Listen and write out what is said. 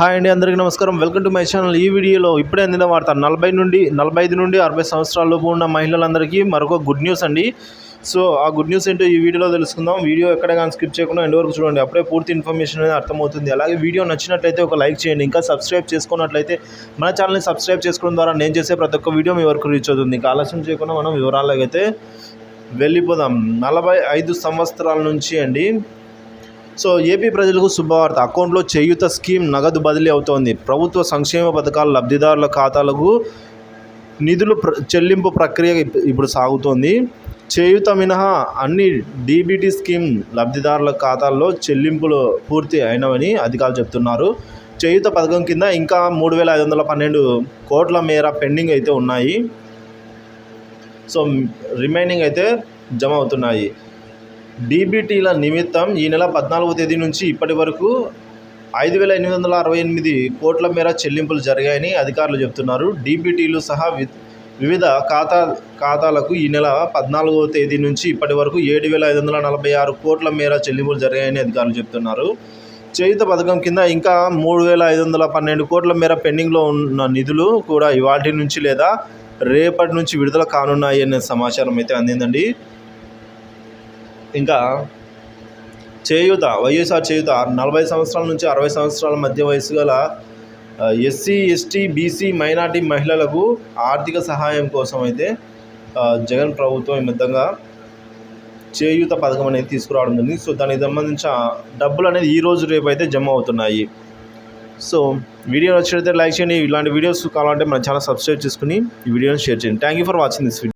Hi అండి, అందరికీ నమస్కారం. Welcome to my channel. ఈ వీడియోలో ఇప్పుడే అందిన వార్త 45 నుండి 60 సంవత్సరాలలోపు ఉన్న మహిళలందరికీ మరొక గుడ్ న్యూస్ అండి. సో ఆ గుడ్ న్యూస్ ఏంటో ఈ వీడియోలో తెలుసుకుందాం. వీడియో ఎక్కడ కానీ స్కిప్ చేయకుండా ఎండ్ వరకు చూడండి, అప్పుడే పూర్తి ఇన్ఫర్మేషన్ అనేది అర్థమవుతుంది. అలాగే వీడియో నచ్చినట్లయితే ఒక లైక్ చేయండి. ఇంకా సబ్స్క్రైబ్ చేసుకున్నట్లయితే మన ఛానల్ని సబ్స్క్రైబ్ చేసుకోవడం ద్వారా నేను చేసే ప్రతి ఒక్క వీడియో మీ వరకు రీచ్ అవుతుంది. ఇంకా ఆలస్యం చేయకుండా మనం వివరాల్లోకి అయితే వెళ్ళిపోదాం. 45 సంవత్సరాల నుంచి అండి. సో ఏపీ ప్రజలకు శుభవార్త. అకౌంట్లో చేయూత స్కీమ్ నగదు బదిలీ అవుతోంది. ప్రభుత్వ సంక్షేమ పథకాల లబ్ధిదారుల ఖాతాలకు నిధులు చెల్లింపు ప్రక్రియ ఇప్పుడు సాగుతోంది. చేయూత మినహా అన్ని డీబీటీ స్కీమ్ లబ్ధిదారుల ఖాతాల్లో చెల్లింపులు పూర్తి అయినవని అధికారులు చెప్తున్నారు. చేయూత పథకం కింద ఇంకా 3,512 కోట్ల మేర పెండింగ్ అయితే ఉన్నాయి. సో రిమైనింగ్ అయితే జమ అవుతున్నాయి. డీబీటీల నిమిత్తం ఈ నెల 14వ తేదీ నుంచి ఇప్పటి వరకు 5,868 కోట్ల మేర చెల్లింపులు జరిగాయని అధికారులు చెబుతున్నారు. డీబీటీలు సహా వివిధ ఖాతాలకు ఈ నెల 14వ తేదీ నుంచి ఇప్పటి వరకు 7,546 కోట్ల మేర చెల్లింపులు జరిగాయని అధికారులు చెబుతున్నారు. చేయూత పథకం కింద ఇంకా 3,512 కోట్ల మేర పెండింగ్లో ఉన్న నిధులు కూడా ఇవాటి నుంచి లేదా రేపటి నుంచి విడుదల కానున్నాయి అనే సమాచారం అయితే అందిందండి. ఇంకా చేయూత, వైఎస్ఆర్ చేయూత 40 సంవత్సరాల నుంచి 60 సంవత్సరాల మధ్య వయసు గల ఎస్సీ, ఎస్టీ, బీసీ, మైనార్టీ మహిళలకు ఆర్థిక సహాయం కోసం అయితే జగన్ ప్రభుత్వం ఈ విధంగా చేయూత పథకం అనేది తీసుకురావడం జరిగింది. సో దానికి సంబంధించిన డబ్బులు అనేది ఈరోజు రేపు అయితే జమ అవుతున్నాయి. సో వీడియో నచ్చినట్లయితే లైక్ చేయండి. ఇలాంటి వీడియోస్ కావాలంటే మన ఛానల్ సబ్స్క్రైబ్ చేసుకుని ఈ వీడియోని షేర్ చేయండి. Thank you for watching this video.